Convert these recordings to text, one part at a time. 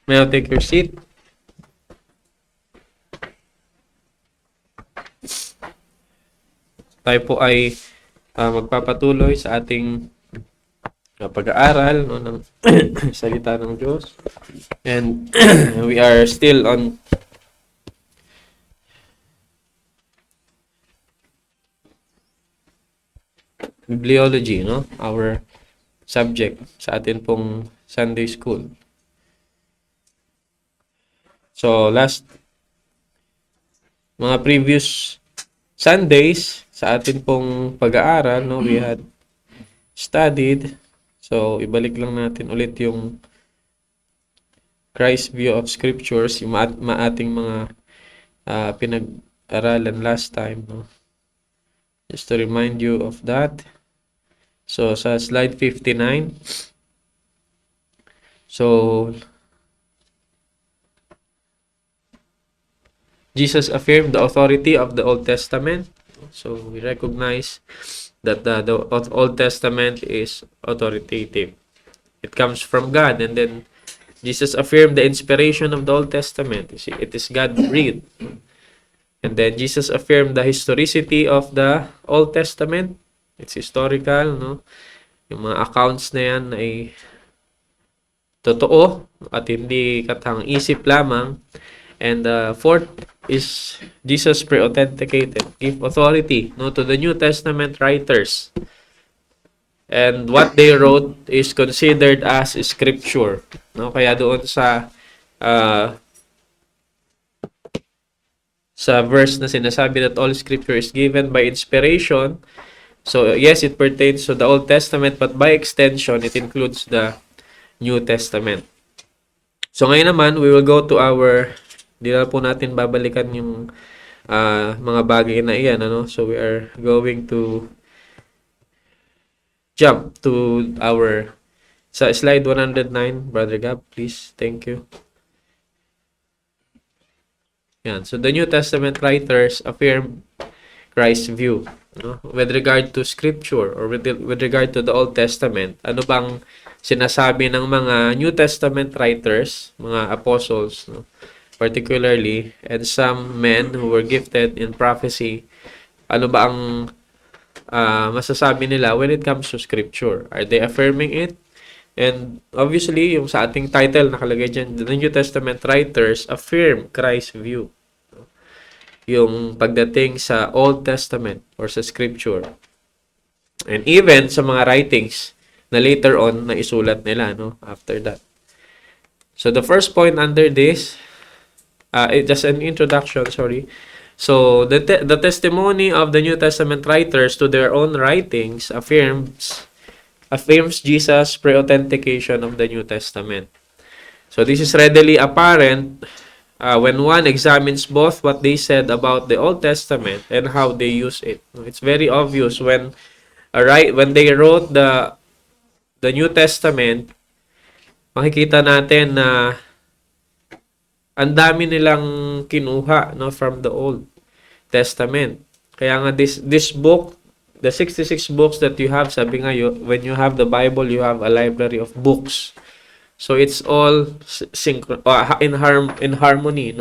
May I take your seat? Tayo po ay magpapatuloy sa ating pag-aaral ng salita ng Diyos. And we are still on bibliology, our subject sa atin pong Sunday school. So, mga previous Sundays sa atin pong pag-aaral, we had studied. So, ibalik lang natin ulit yung Christ's view of scriptures, yung ating mga pinag-aralan last time. Just to remind you of that. So, sa slide 59. So, Jesus affirmed the authority of the Old Testament. So, we recognize that the Old Testament is authoritative. It comes from God. And then, Jesus affirmed the inspiration of the Old Testament. You see, it is God-breathed. And then, Jesus affirmed the historicity of the Old Testament. It's historical, Yung mga accounts na yan ay totoo at hindi katang isip lamang. And fourth is Jesus pre-authenticated, give authority to the New Testament writers. And what they wrote is considered as scripture. Kaya doon sa verse na sinasabi that all scripture is given by inspiration. So yes, it pertains to the Old Testament, but by extension, it includes the New Testament. So ngayon naman, we will go to di na po natin babalikan yung mga bagay na iyan. So we are going to jump to sa slide 109, Brother Gab, please. Thank you. Yan. So the New Testament writers affirm Christ's view with regard to scripture or with regard to the Old Testament. Ano bang sinasabi ng mga New Testament writers, mga apostles, particularly, and some men who were gifted in prophecy? Ano ba ang masasabi nila when it comes to scripture? Are they affirming it? And obviously, yung sa ating title nakalagay dyan, the New Testament writers affirm Christ's view. Yung pagdating sa Old Testament or sa scripture. And even sa mga writings na later on na isulat nila, after that. So the first point under this, just an introduction, sorry. So the testimony of the New Testament writers to their own writings affirms Jesus' pre-authentication of the New Testament. So this is readily apparent when one examines both what they said about the Old Testament and how they use it. It's very obvious when they wrote the New Testament, makikita natin na ang dami nilang kinuha from the Old Testament. Kaya nga this book, the 66 books that you have, sabi nga when you have the Bible, you have a library of books. So it's all in harmony,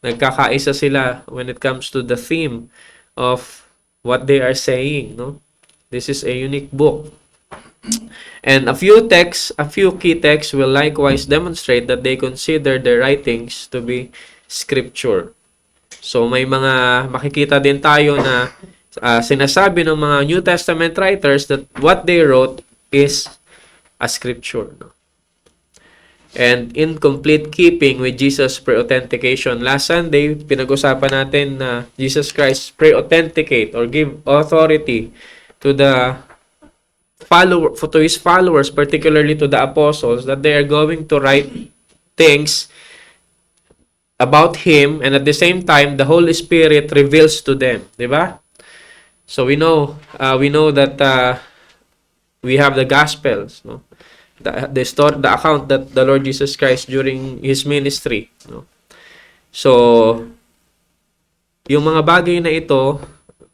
Nagkakaisa sila when it comes to the theme of what they are saying, This is a unique book. And a few key texts will likewise demonstrate that they consider their writings to be scripture. So may mga makikita din tayo na sinasabi ng mga New Testament writers that what they wrote is a scripture. And in complete keeping with Jesus' pre-authentication. Last Sunday, pinag-usapan natin na Jesus Christ pre-authenticate or give authority to his followers, particularly to the apostles, that they are going to write things about him, and at the same time the Holy Spirit reveals to them, di ba? So we know that we have the Gospels, the account that the Lord Jesus Christ during his ministry, So yung mga bagay na ito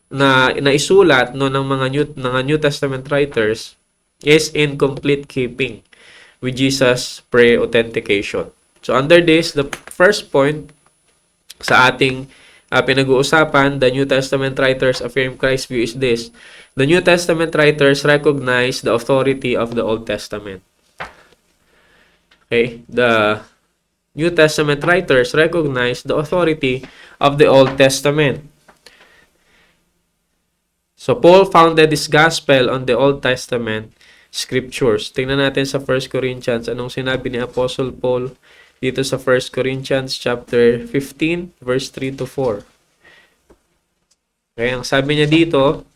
na naisulat ng mga New Testament writers is in complete keeping with Jesus' pre-authentication. So under this, the first point sa ating pinag-uusapan, the New Testament writers affirm Christ's view is this. The New Testament writers recognize the authority of the Old Testament. Okay? The New Testament writers recognize the authority of the Old Testament. So Paul founded his gospel on the Old Testament scriptures. Tingnan natin sa 1 Corinthians anong sinabi ni Apostle Paul dito sa 1 Corinthians chapter 15 verse 3 to 4. Okay, ang sabi niya dito,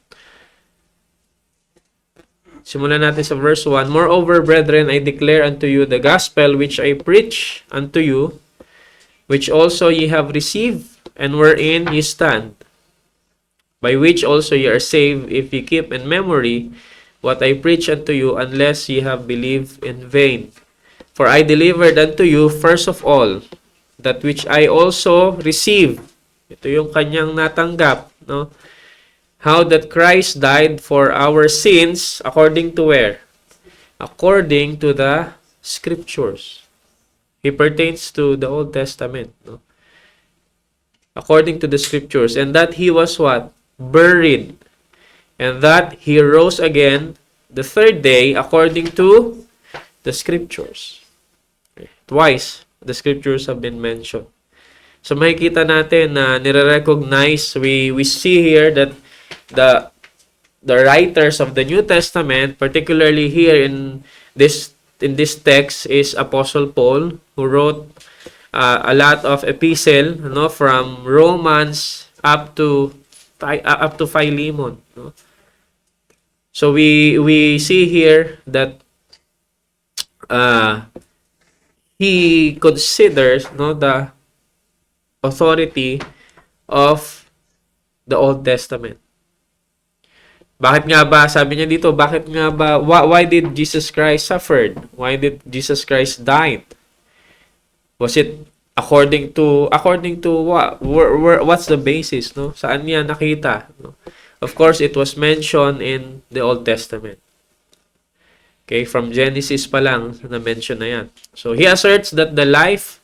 simulan natin sa verse 1. Moreover, brethren, I declare unto you the gospel which I preach unto you, which also ye have received, and wherein ye stand, by which also ye are saved, if ye keep in memory what I preach unto you, unless ye have believed in vain. For I delivered unto you first of all that which I also received. Ito yung kanyang natanggap, no? How that Christ died for our sins according to where? According to the scriptures. He pertains to the Old Testament, no? According to the scriptures, and that he was what? Buried, and that he rose again the third day according to the scriptures. Twice, the scriptures have been mentioned. So makikita natin na nire-recognize, we see here that the writers of the New Testament, particularly here in this text, is Apostle Paul, who wrote a lot of epistle, no, from Romans up to Philemon, no? So we see here that he considers, no, the authority of the Old Testament. Bakit nga ba, sabi niya dito, bakit nga ba, why did Jesus Christ suffered? Why did Jesus Christ died? Was it according to what? What's the basis, no? Saan niya nakita, no? Of course, it was mentioned in the Old Testament. Okay, from Genesis pa lang na-mention na yan. So, he asserts that the life,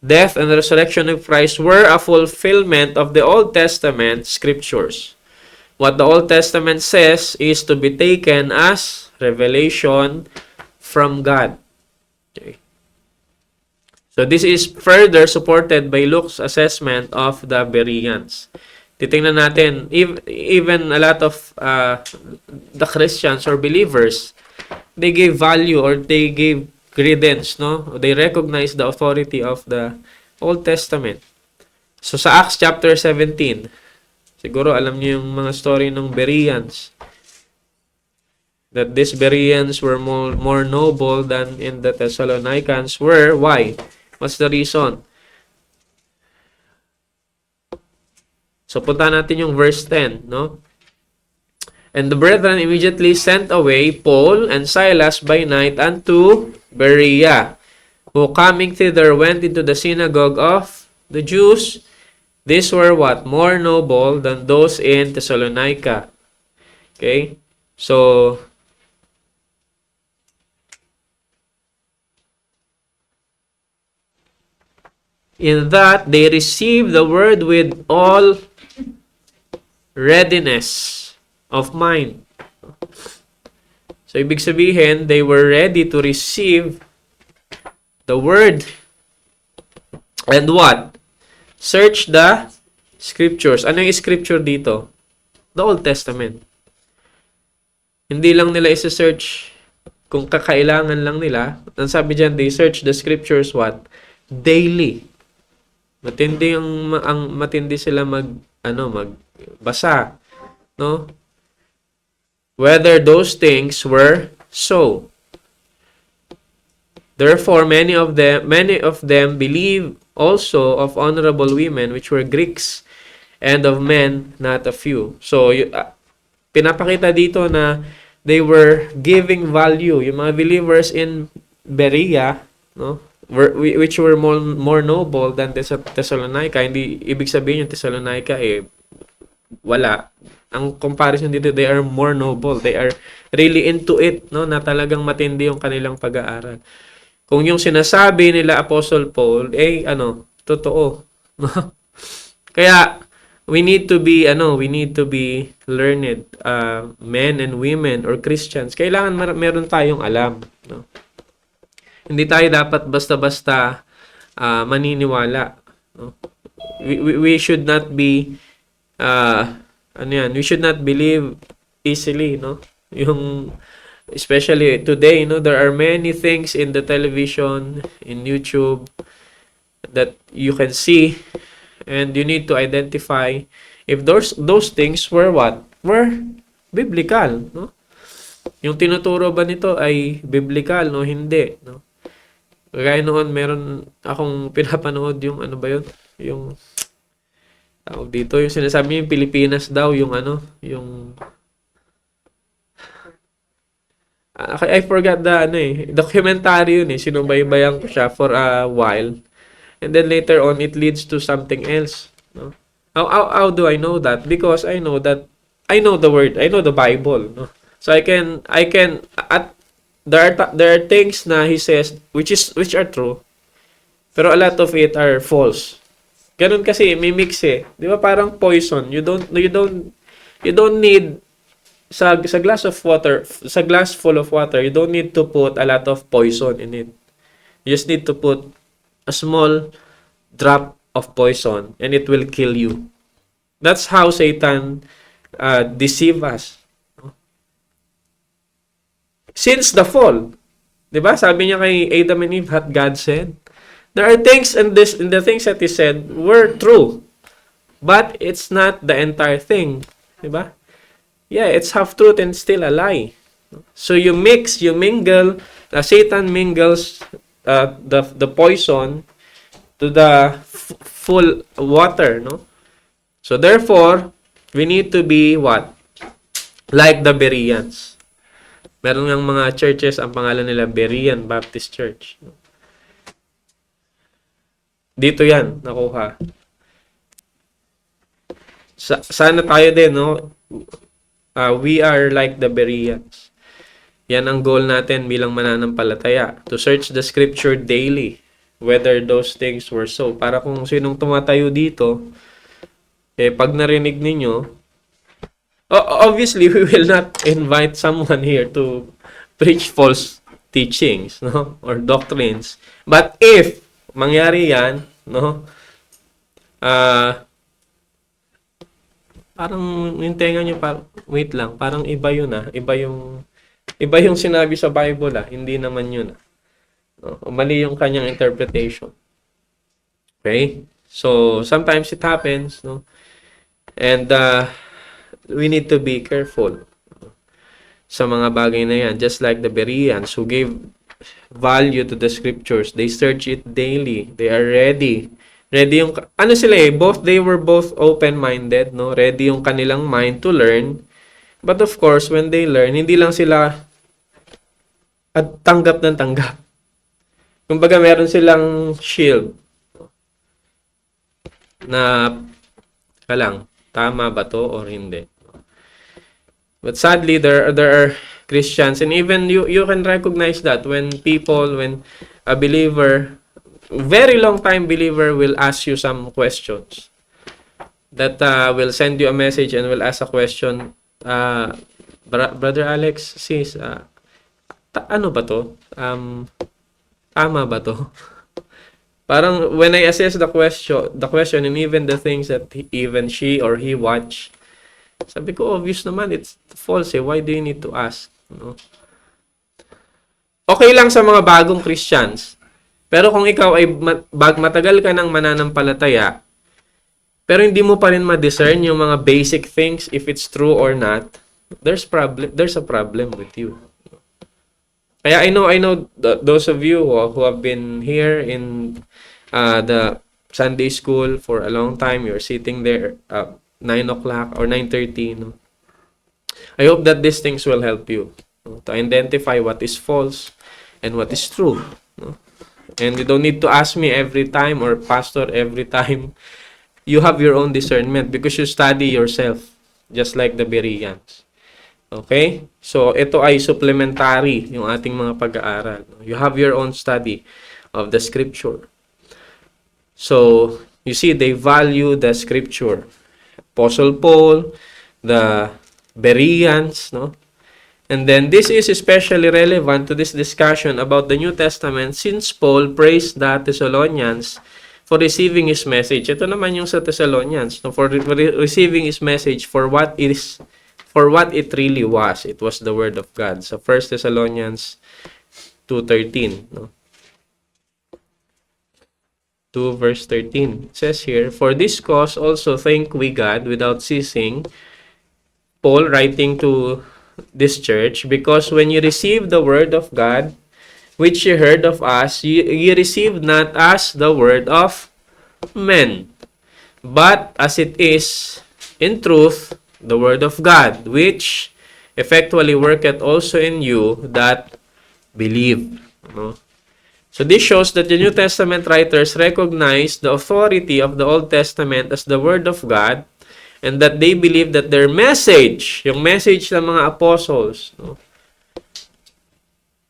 death, and resurrection of Christ were a fulfillment of the Old Testament scriptures. What the Old Testament says is to be taken as revelation from God. Okay. So, this is further supported by Luke's assessment of the Bereans. Titingnan natin, even a lot of the Christians or believers, they gave value or they gave credence, no? They recognize the authority of the Old Testament. So sa Acts chapter 17, siguro alam niyo yung mga story ng Bereans. That these Bereans were more noble than in the Thessalonians were. Why? What's the reason? So punta natin yung verse 10, no? And the brethren immediately sent away Paul and Silas by night unto Berea, who coming thither went into the synagogue of the Jews. These were what? More noble than those in Thessalonica. Okay? So, in that they received the word with all readiness of mind. So, ibig sabihin, they were ready to receive the word. And what? Search the scriptures. Ano yung scripture dito? The Old Testament. Hindi lang nila isa-search kung kakailangan lang nila. Ang sabi dyan, they search the scriptures what? Daily. Matindi sila magbasa, no? Whether those things were so. Therefore, many of them believe also of honorable women, which were Greeks, and of men, not a few. So, pinapakita dito na they were giving value. Yung mga believers in Berea, no, which were more noble than Thessalonica. Hindi ibig sabihin yung Thessalonica wala. Ang comparison dito, they are more noble. They are really into it, no, na talagang matindi yung kanilang pag-aaral. kung yung sinasabi nila Apostle Paul, totoo. Kaya, we need to be learned, men and women or Christians. Kailangan meron tayong alam. No? Hindi tayo dapat basta-basta maniniwala. No? We should not be, we should not believe easily, no? Especially today, there are many things in the television, in YouTube, that you can see, and you need to identify if those things were what? Were biblical, no? Yung tinuturo ba nito ay biblical, no? Hindi, no? Kaya noon, meron akong pinapanood yung ano ba yun? Yung tawag dito, yung sinasabi yung Pilipinas daw, yung yung I forgot the documentary yun eh. Sinubaybayan ko siya for a while. And then later on, it leads to something else. No? How do I know that? Because I know the word, I know the Bible. No? So there are things na he says which are true, pero a lot of it are false. Ganun kasi may mix eh. 'Di ba parang poison. You don't need sa glass of water, sa glass full of water, you don't need to put a lot of poison in it. You just need to put a small drop of poison and it will kill you. That's how Satan deceive us. Since the fall, 'di ba? Sabi niya kay Adam and Eve, "Hath God said?" There are things in the things that he said were true, but it's not the entire thing, 'di ba? Yeah, it's half truth and still a lie. So you mingle, Satan mingles the poison to the full water, no? So therefore, we need to be what? Like the Bereans. Meron ng mga churches, ang pangalan nila Berean Baptist Church. Dito yan, nakuha. Sana tayo din, no? We are like the Bereans. Yan ang goal natin bilang mananampalataya. To search the scripture daily, whether those things were so. Para kung sinong tumatayo dito, pag narinig ninyo, obviously, we will not invite someone here to preach false teachings, no? Or doctrines. But if mangyari yan, no? Parang yung tenga nyo, wait lang, parang iba yun Iba yung sinabi sa Bible hindi naman yun No? Mali yung kanyang interpretation. Okay? So, sometimes it happens, no? And, we need to be careful sa mga bagay na yan. Just like the Bereans who gave value to the scriptures. They search it daily. They are ready. Ready yung, they were both open-minded, no? Ready yung kanilang mind to learn. But of course, when they learn, hindi lang sila tanggap ng tanggap. Kumbaga, meron silang shield na tama ba to or hindi? But sadly, there are Christians, and even you can recognize that when a believer, very long time believer, will ask you some questions, that will send you a message and will ask a question, Brother Alex, sis, ano ba to? Tama ba to? Parang when I assess the question and even the things that even she or he watch, sabi ko, obvious naman, it's false Why do you need to ask? No? Okay lang sa mga bagong Christians. Pero kung ikaw ay matagal ka ng mananampalataya, pero hindi mo pa rin ma-discern yung mga basic things if it's true or not, there's a problem with you. Kaya I know those of you who have been here in the Sunday school for a long time, you're sitting there 9 o'clock or 9:30, no? I hope that these things will help you, no? To identify what is false and what is true, no? And you don't need to ask me every time or pastor every time. You have your own discernment because you study yourself, just like the Bereans. Okay? So, ito ay supplementary yung ating mga pag-aaral. You have your own study of the scripture. So, you see, they value the scripture. Apostle Paul, the Bereans, no? And then, this is especially relevant to this discussion about the New Testament since Paul praised the Thessalonians for receiving his message. Ito naman yung sa Thessalonians, no? For receiving his message for what it really was. It was the Word of God. So, 1 Thessalonians 2:13, no? 2 verse 13. It says here, "For this cause also thank we God without ceasing," Paul writing to this church, "because when you received the word of God, which you heard of us, you received not as the word of men, but as it is in truth the word of God, which effectually worketh also in you that believe." No? So this shows that the New Testament writers recognize the authority of the Old Testament as the Word of God, and that they believe that their message, yung message ng mga apostles, no,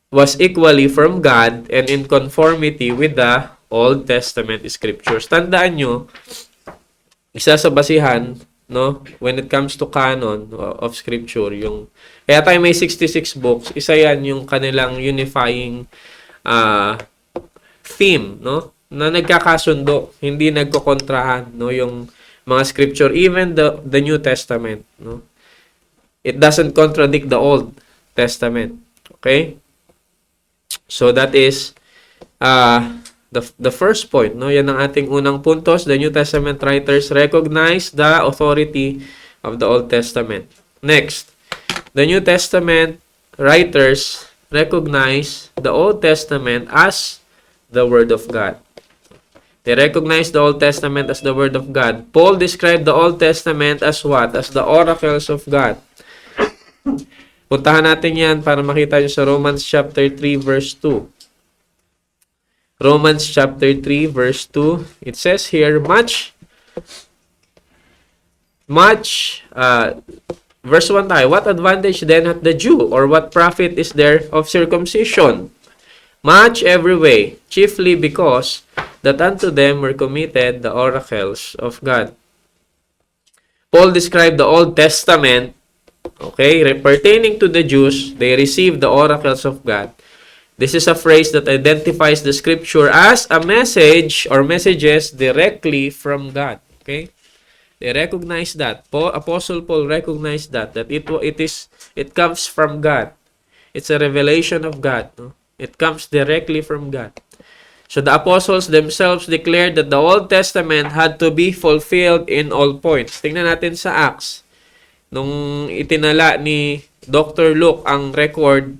was equally from God and in conformity with the Old Testament scriptures. Tandaan nyo, isa sa basihan, no, when it comes to canon of scripture, yung, kaya tayo may 66 books, isa yan yung kanilang unifying theme, no, na nagkakasundo, hindi nagkokontrahan, no, yung mga scripture, even the New Testament, no, it doesn't contradict the Old Testament. Okay, so that is the first point, no, yan ang ating unang puntos. The New Testament writers recognize the authority of the Old Testament. Next, the New Testament writers recognize the Old Testament as the Word of God. They recognize the Old Testament as the Word of God. Paul described the Old Testament as what? As the oracles of God. Puntahan natin yan para makita nyo sa Romans chapter 3 verse 2. Romans chapter 3 verse 2. It says here, verse 1 tayo, "What advantage then hath the Jew, or what profit is there of circumcision? Much every way, chiefly because that unto them were committed the oracles of God." Paul described the Old Testament, okay, pertaining to the Jews, they received the oracles of God. This is a phrase that identifies the scripture as a message or messages directly from God. Okay? They recognize that. Apostle Paul recognized that it comes from God. It's a revelation of God, no? It comes directly from God. So the apostles themselves declared that the Old Testament had to be fulfilled in all points. Tingnan natin sa Acts. Nung itinala ni Dr. Luke ang record,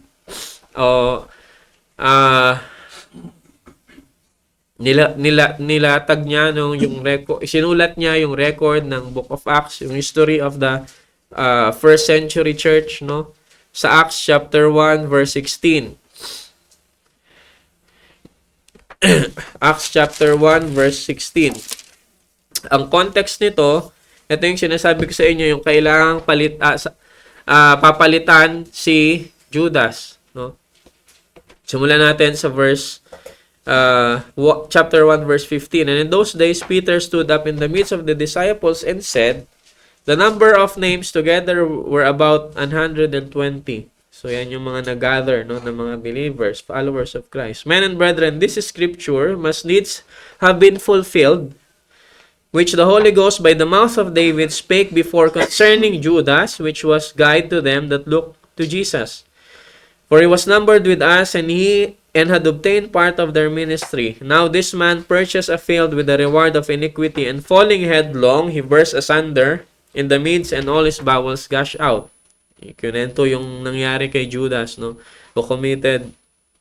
nilatag niya yung record, sinulat niya yung record ng Book of Acts, yung history of the first century church, no? Sa Acts chapter 1 verse 16. Acts chapter 1 verse 16. Ang context nito, ito yung sinasabi ko sa inyo, yung kailangang papalitan si Judas, no? Simulan natin sa verse chapter 1 verse 15. "And in those days Peter stood up in the midst of the disciples and said, the number of names together were about 120. So yan yung mga nag-gather, no, ng mga believers, followers of Christ. "Men and brethren, this scripture must needs have been fulfilled, which the Holy Ghost by the mouth of David spake before concerning Judas, which was guide to them that looked to Jesus. For he was numbered with us, and had obtained part of their ministry. Now this man purchased a field with the reward of iniquity, and falling headlong, he burst asunder in the midst, and all his bowels gushed out." Ikunento yung nangyari kay Judas, no, who committed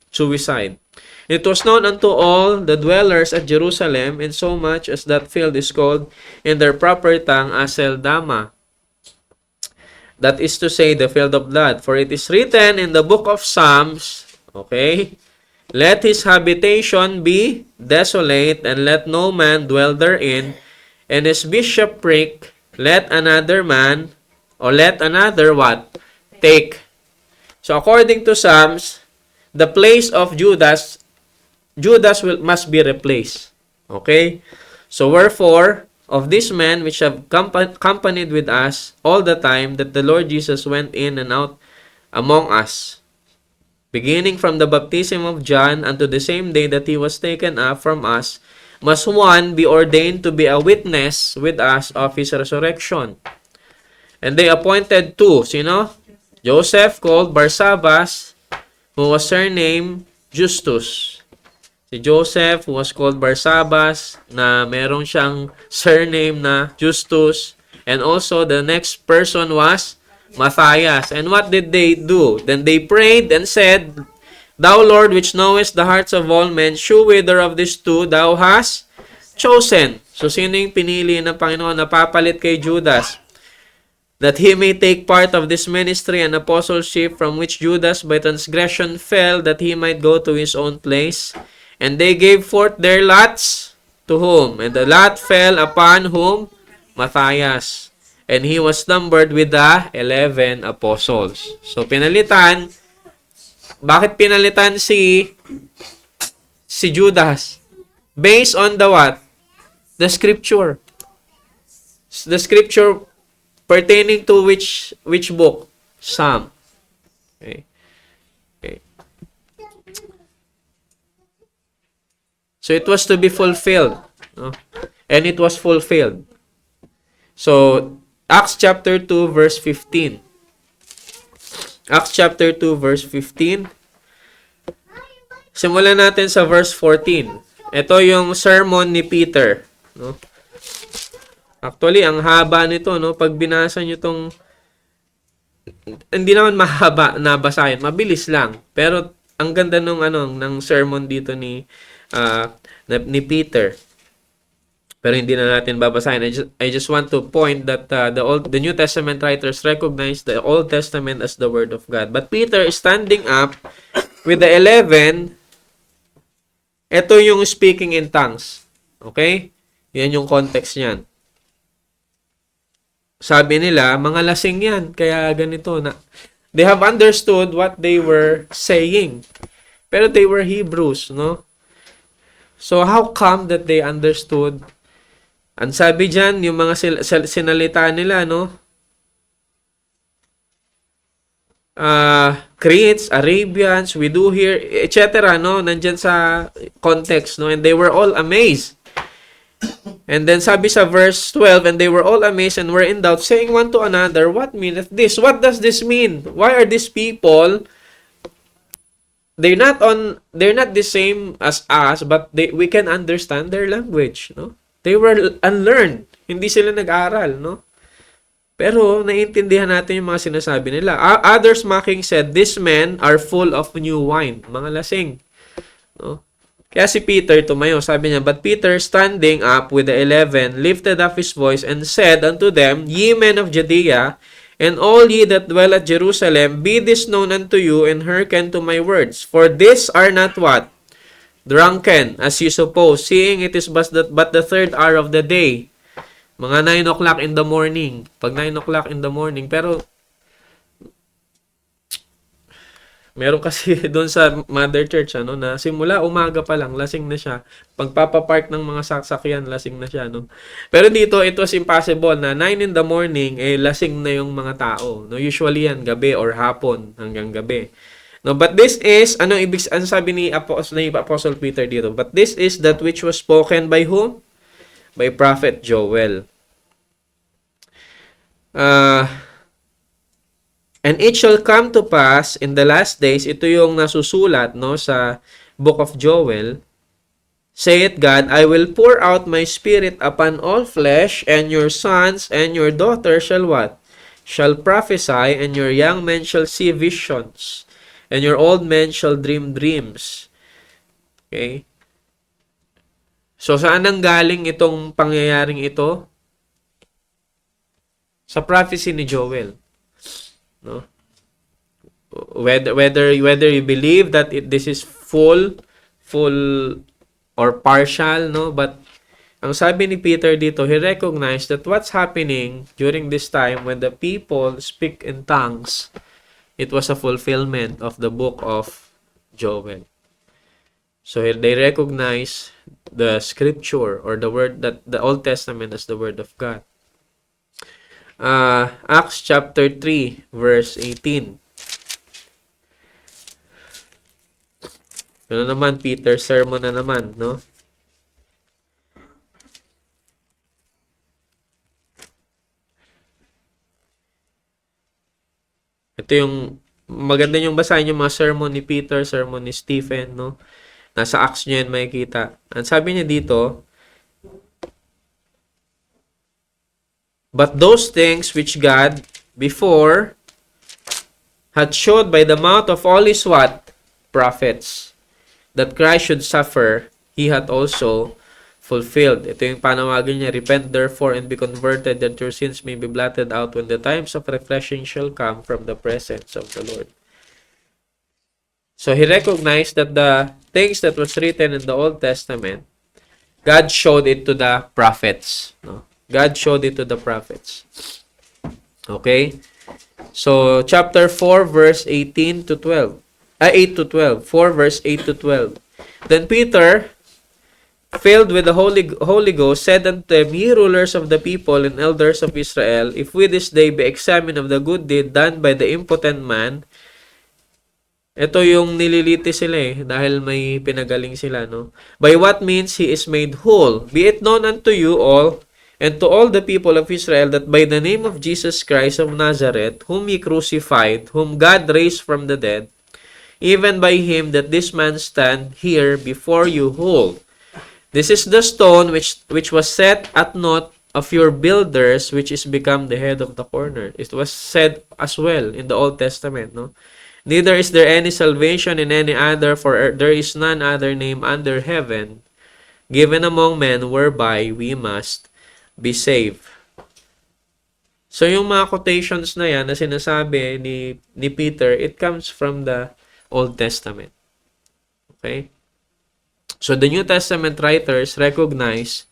suicide. "It was known unto all the dwellers at Jerusalem, in so much as that field is called in their proper tongue Aceldama, that is to say, the field of blood. For it is written in the book of Psalms," okay, "Let his habitation be desolate, and let no man dwell therein, and his bishopric let another man," or let another what? take. So according to Psalms, the place of Judas must be replaced. Okay? So wherefore, of these men which have companied with us all the time that the Lord Jesus went in and out among us, beginning from the baptism of John unto the same day that he was taken up from us, must one be ordained to be a witness with us of his resurrection. And they appointed two, sino? Joseph called Barsabas, who was surnamed Justus. Si Joseph, who was called Barsabas, na merong siyang surname na Justus. And also, the next person was Matthias. And what did they do? Then they prayed and said, Thou, Lord, which knowest the hearts of all men, shew whither of these two thou hast chosen. So, sino yung pinili ng Panginoon na papalit kay Judas? That he may take part of this ministry and apostleship from which Judas by transgression fell, that he might go to his own place. And they gave forth their lots to whom? And the lot fell upon whom? Matthias. And he was numbered with the 11 apostles. So, pinalitan. Bakit pinalitan si Judas? Based on the what? The scripture. The scripture pertaining to which book? Psalm. Okay. Okay. So it was to be fulfilled. No? And it was fulfilled. So, Acts chapter 2 verse 15. Acts chapter 2 verse 15. Simulan natin sa verse 14. Ito yung sermon ni Peter. No? Actually, ang haba nito, no? Pag binasa nyo itong, hindi naman mahaba na basahin, mabilis lang. Pero, ang ganda ng sermon dito ni Peter. Pero hindi na natin babasahin. I just want to point that the New Testament writers recognize the Old Testament as the Word of God. But Peter is standing up with the 11. Ito yung speaking in tongues. Okay? Yan yung context niyan. Sabi nila, mga lasing yan. Kaya ganito na. They have understood what they were saying. Pero they were Hebrews, no? So, how come that they understood? Ang sabi dyan, yung mga sinalita nila, no? Cretes, Arabians, we do here, etc., no? Nandyan sa context, no? And they were all amazed. And then sabi sa verse 12, and they were all amazed and were in doubt, saying one to another, What meaneth this? What does this mean? Why are these people, they're not the same as us, but we can understand their language, no? They were unlearned. Hindi sila nag-aral, no? Pero naiintindihan natin yung mga sinasabi nila. Others mocking said, These men are full of new wine. Mga lasing, no? Kaya si Peter tumayo, sabi niya, But Peter, standing up with the 11, lifted up his voice and said unto them, Ye men of Judea, and all ye that dwell at Jerusalem, be this known unto you, and hearken to my words. For these are not what? Drunken, as you suppose, seeing it is but the third hour of the day. Mga 9 o'clock in the morning. Pag 9 o'clock in the morning. Pero, meron kasi doon sa Mother Church, ano, na simula umaga pa lang, lasing na siya. Pagpapapark ng mga sasakyan, lasing na siya, no? Pero dito, it was impossible na 9 in the morning, lasing na yung mga tao. No? Usually yan, gabi or hapon hanggang gabi. No, but this is, ano sabi ni Apostle Peter dito? But this is that which was spoken by whom? By Prophet Joel. And it shall come to pass in the last days, ito yung nasusulat, no, sa book of Joel, saith God, I will pour out my spirit upon all flesh, and your sons and your daughters shall what? Shall prophesy, and your young men shall see visions, and your old men shall dream dreams. Okay? So, saan ang galing itong pangyayaring ito? Sa prophecy ni Joel. No? Whether you believe that this is full or partial, no? But ang sabi ni Peter dito, he recognized that what's happening during this time when the people speak in tongues, It was a fulfillment of the book of Joel. So they recognize the scripture or the word that the Old Testament as the word of God. Acts chapter 3 verse 18. Ano naman, Peter's sermon na naman, no? Ito yung maganda yung basahin yung mga sermon ni Peter, sermon ni Stephen, no? Nasa Acts nyo yan makikita. Ang sabi niya dito, but those things which God before had showed by the mouth of all his what? Prophets, that Christ should suffer, he hath also fulfilled. Ito yung panawagan niya, repent therefore and be converted, that your sins may be blotted out when the times of refreshing shall come from the presence of the Lord. So he recognized that the things that was written in the Old Testament, God showed it to the prophets. No? God showed it to the prophets. Okay? So, chapter 4, verse 18 to 12. 8 to 12. 4, verse 8 to 12. Then Peter, filled with the Holy Ghost, said unto them, Ye rulers of the people and elders of Israel, if we this day be examined of the good deed done by the impotent man, ito yung nililiti sila dahil may pinagaling sila, no? By what means he is made whole, be it known unto you all, and to all the people of Israel, that by the name of Jesus Christ of Nazareth, whom ye crucified, whom God raised from the dead, even by him that this man stand here before you whole. This is the stone which was set at naught of your builders, which is become the head of the corner. It was said as well in the Old Testament, no? Neither is there any salvation in any other, for there is none other name under heaven given among men whereby we must be saved. So yung mga quotations na yan na sinasabi ni Peter, it comes from the Old Testament. Okay? So the New Testament writers recognize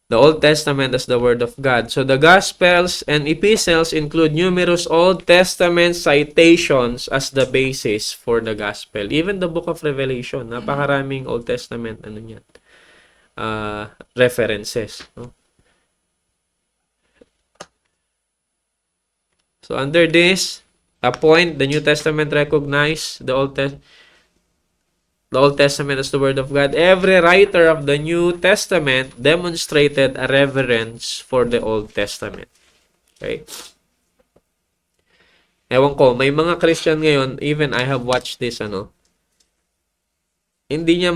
the Old Testament as the Word of God. So the Gospels and Epistles include numerous Old Testament citations as the basis for the Gospel. Even the Book of Revelation, napakaraming Old Testament references. No? So under this point, the New Testament recognized the Old Testament as the Word of God. Every writer of the New Testament demonstrated a reverence for the Old Testament. Okay? Ewan ko, may mga Christian ngayon, even I have watched this, hindi niya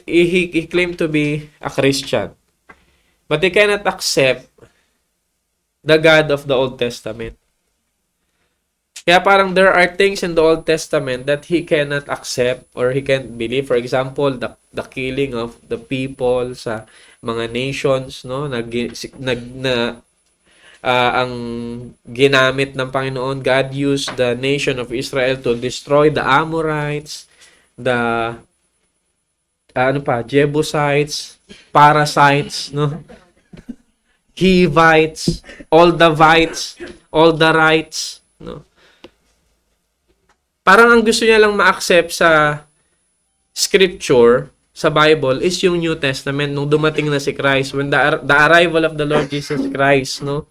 he claimed to be a Christian. But he cannot accept the God of the Old Testament. Kaya parang there are things in the Old Testament that he cannot accept or he can't believe. For example, the killing of the people sa mga nations, no? Ang ginamit ng Panginoon, God used the nation of Israel to destroy the Amorites, the Jebusites, parasites, no? Hivites, all the rights, no? Parang ang gusto niya lang ma-accept sa scripture, sa Bible, is yung New Testament nung dumating na si Christ, when the arrival of the Lord Jesus Christ, no?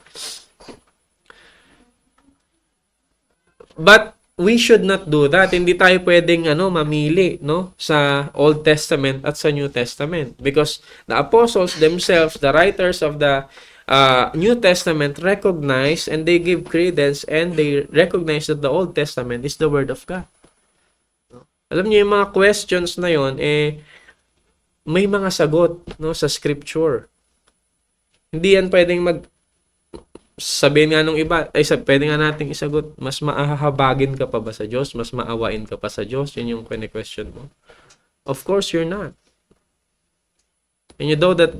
But we should not do that. Hindi tayo pwedeng mamili, no, sa Old Testament at sa New Testament, because the apostles themselves, the writers of the New Testament, recognize and they give credence and they recognize that the Old Testament is the Word of God. Alam niyo yung mga questions na yon, may mga sagot, no, sa Scripture. Hindi yan pwedeng sabihin nga nung iba, pwede nga nating isagot, mas maahabagin ka pa ba sa Diyos? Mas maawain ka pa sa Diyos? Yun yung question mo. Of course, you're not. And you know that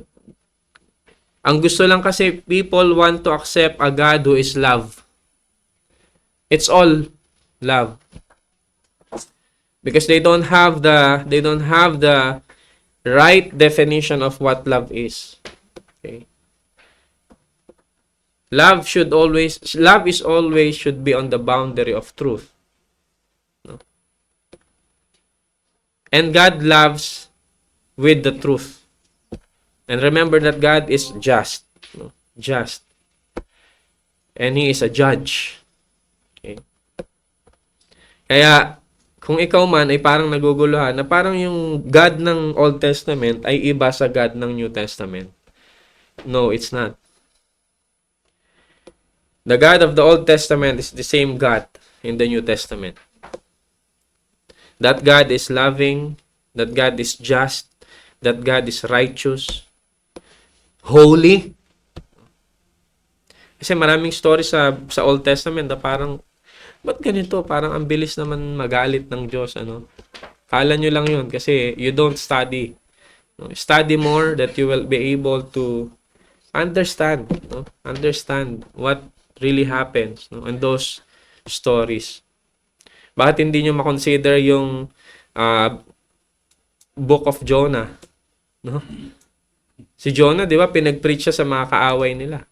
ang gusto lang kasi, people want to accept a God who is love. It's all love. Because they don't have the right definition of what love is. Okay. Love is always should be on the boundary of truth. No? And God loves with the truth. And remember that God is just. No? Just. And He is a judge. Okay? Kaya, kung ikaw man ay parang naguguluhan na parang yung God ng Old Testament ay iba sa God ng New Testament. No, it's not. The God of the Old Testament is the same God in the New Testament. That God is loving, that God is just, that God is righteous, holy. Kasi maraming story sa Old Testament na parang, ba't ganito? Parang ang bilis naman magalit ng Diyos. Ano? Kala nyo lang yun kasi you don't study. No? Study more that you will be able to understand. No? Understand what really happens, no? In those stories. Bakit hindi nyo makonsider yung Book of Jonah? No? Si Jonah, di ba, pinag-preach siya sa mga kaaway nila.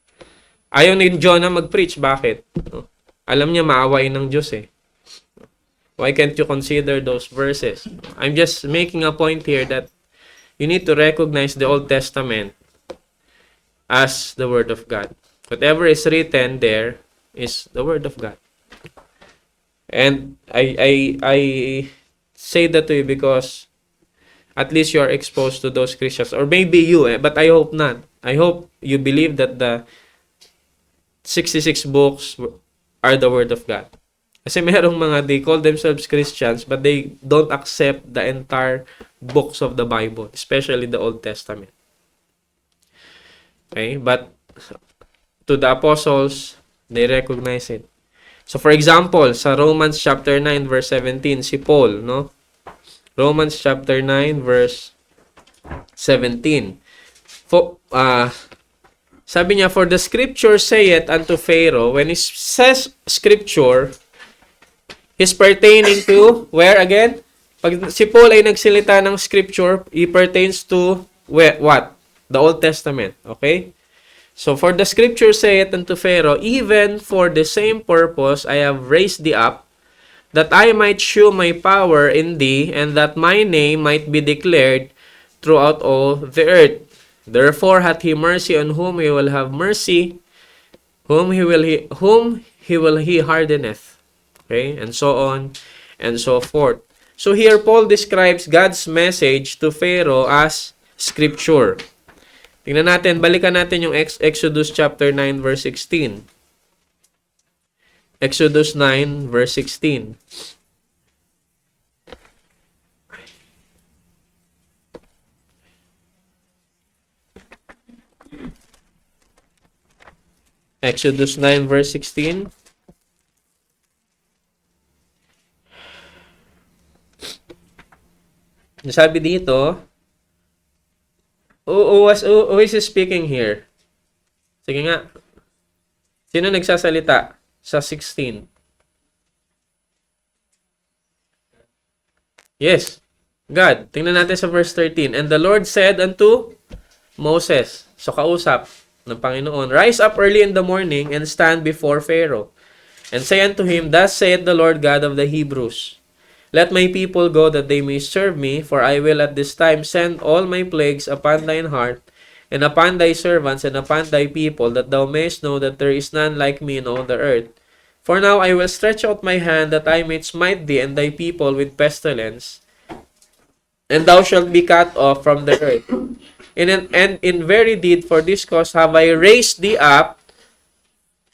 Ayaw ni Jonah mag-preach. Bakit? No? Alam niya maawain ng Diyos eh. Why can't you consider those verses? I'm just making a point here that you need to recognize the Old Testament as the Word of God. Whatever is written there is the Word of God. And I say that to you because at least you are exposed to those Christians. Or maybe you, but I hope not. I hope you believe that the 66 books are the Word of God. Kasi merong mga, they call themselves Christians, but they don't accept the entire books of the Bible, especially the Old Testament. Okay? But to the apostles, they recognize it. So for example, sa Romans chapter 9 verse 17, si Paul, no? Romans chapter 9 verse 17. Sabi niya, for the scripture saith unto Pharaoh, when he says scripture, is pertaining to, where again? Pag si Paul ay nagsilita ng scripture, he pertains to what? The Old Testament. Okay? So, for the scripture saith unto Pharaoh, even for the same purpose I have raised thee up, that I might shew my power in thee, and that my name might be declared throughout all the earth. Therefore hath he mercy on whom he will have mercy, whom he will he hardeneth. Okay? And so on and so forth. So here Paul describes God's message to Pharaoh as scripture. Tingnan natin, balikan natin yung Exodus chapter 9 verse 16. Exodus 9 verse 16. Exodus 9 verse 16. Sabi dito, who is speaking here? Sige nga. Sino nagsasalita sa 16? Yes. God. Tingnan natin sa verse 13. And the Lord said unto Moses, so kausap ng Panginoon, rise up early in the morning and stand before Pharaoh, and say unto him, thus saith the Lord God of the Hebrews, let my people go that they may serve me, for I will at this time send all my plagues upon thine heart, and upon thy servants, and upon thy people, that thou mayest know that there is none like me in all the earth. For now I will stretch out my hand, that I may smite thee and thy people with pestilence, and thou shalt be cut off from the earth. And in very deed for this cause have I raised thee up.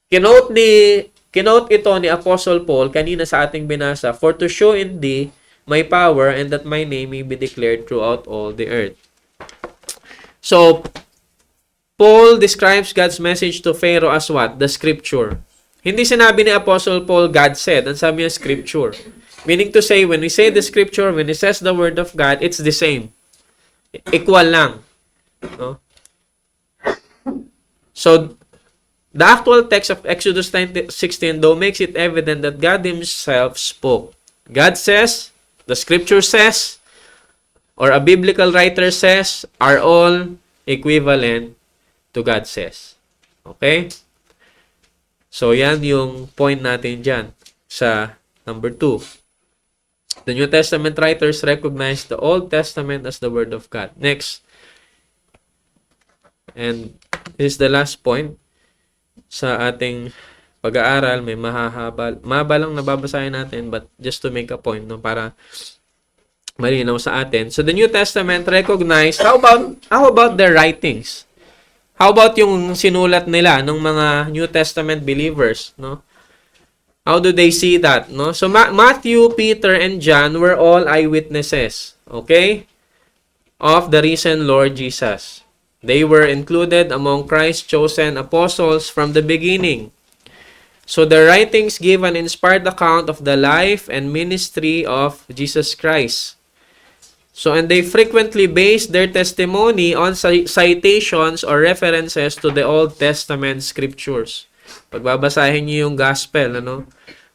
Kinote ito ni Apostle Paul kanina sa ating binasa, for to show in thee my power, and that my name may be declared throughout all the earth. So, Paul describes God's message to Pharaoh as what? The scripture. Hindi sinabi ni Apostle Paul, God said. Ang sabi niya, scripture. Meaning to say, when we say the scripture, when he says the word of God, it's the same. Equal lang. No? So, the actual text of Exodus 16, though, makes it evident that God himself spoke. God says, the scripture says, or a biblical writer says, are all equivalent to God says. Okay? So, yan yung point natin dyan sa number 2. The New Testament writers recognize the Old Testament as the Word of God. Next. And this is the last point sa ating pag-aaral. May mahaba lang nababasahin natin, but just to make a point, no, para malinaw sa atin. So the New Testament recognize, how about their writings? How about yung sinulat nila ng mga New Testament believers, no? How do they see that, no? So Matthew, Peter, and John were all eyewitnesses, okay, of the risen Lord Jesus. They were included among Christ's chosen apostles from the beginning. So the writings give an inspired account of the life and ministry of Jesus Christ. So, and they frequently base their testimony on citations or references to the Old Testament scriptures. Pagbabasahin niyo yung gospel, ano?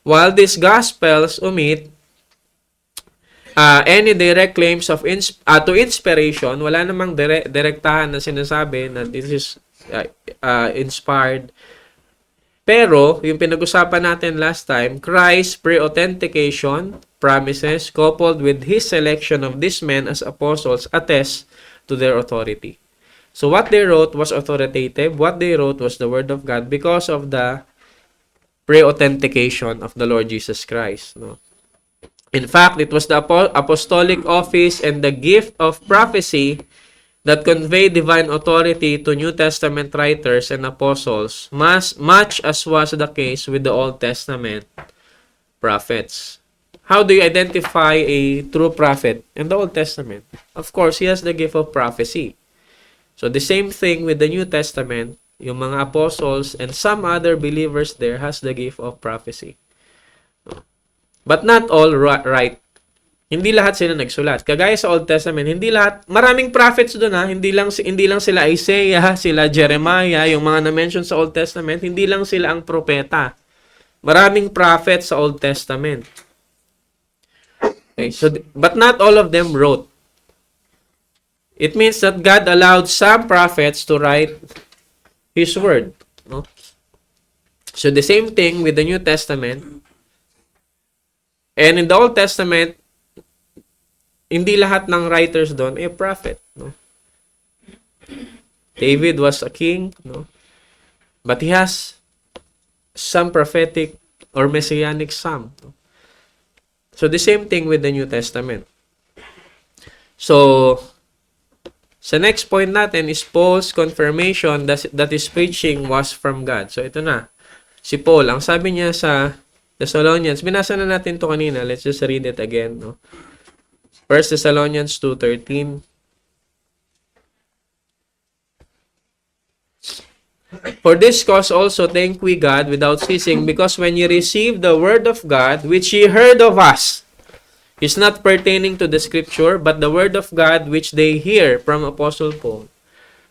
While these gospels omit any direct claims of to inspiration, wala namang direktahan na sinasabi na this is inspired. Pero, yung pinag-usapan natin last time, Christ's pre-authentication promises coupled with His selection of these men as apostles attest to their authority. So, what they wrote was authoritative. What they wrote was the Word of God because of the pre-authentication of the Lord Jesus Christ. No? In fact, it was the apostolic office and the gift of prophecy that conveyed divine authority to New Testament writers and apostles, much as was the case with the Old Testament prophets. How do you identify a true prophet in the Old Testament? Of course, he has the gift of prophecy. So the same thing with the New Testament, yung mga apostles and some other believers there has the gift of prophecy. But not all right. Hindi lahat sila nagsulat. Kagaya sa Old Testament, hindi lahat, maraming prophets doon ha, hindi lang sila Isaiah, sila Jeremiah, yung mga na-mention sa Old Testament, hindi lang sila ang propeta. Maraming prophets sa Old Testament. Okay, so but not all of them wrote. It means that God allowed some prophets to write His word, no? So the same thing with the New Testament. And in the Old Testament, hindi lahat ng writers doon ay prophet, no? David was a king, no? But he has some prophetic or messianic psalm, no? So the same thing with the New Testament. So sa next point natin is Paul's confirmation that his preaching was from God. So ito na. Si Paul, ang sabi niya sa Thessalonians, binasa na natin to kanina. Let's just read it again, no? 1 Thessalonians 2:13. For this cause also thank we God without ceasing, because when ye received the word of God, which ye heard of us, is not pertaining to the scripture, but the word of God which they hear from Apostle Paul.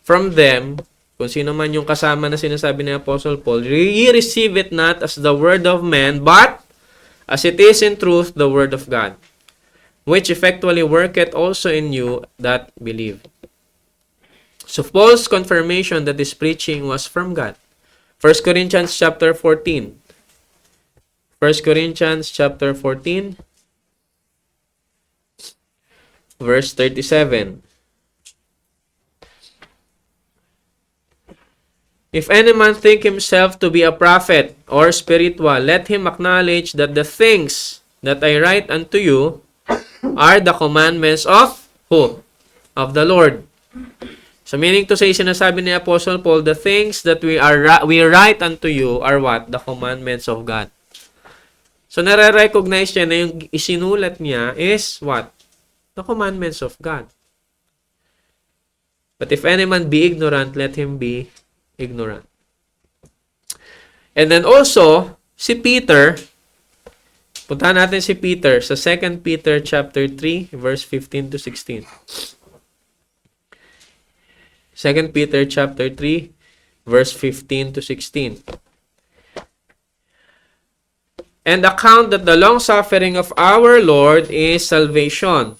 From them, kung sino man yung kasama na sinasabi ni Apostle Paul, ye receive it not as the word of man, but as it is in truth the word of God, which effectually worketh also in you that believe. So Paul's confirmation that his preaching was from God. 1 Corinthians chapter 14. 1 Corinthians chapter 14, verse 37. If any man think himself to be a prophet or spiritual, let him acknowledge that the things that I write unto you are the commandments of who? Of the Lord. So meaning to say, sinasabi ni Apostle Paul, the things that we write unto you are what? The commandments of God. So nare-recognize niya na yung isinulat niya is what? The commandments of God. But if any man be ignorant, let him be ignorant. And then also, si Peter, puntahan natin si Peter sa 2 Peter chapter 3, verse 15 to 16. 2 Peter chapter 3, verse 15 to 16. And account that the long suffering of our Lord is salvation,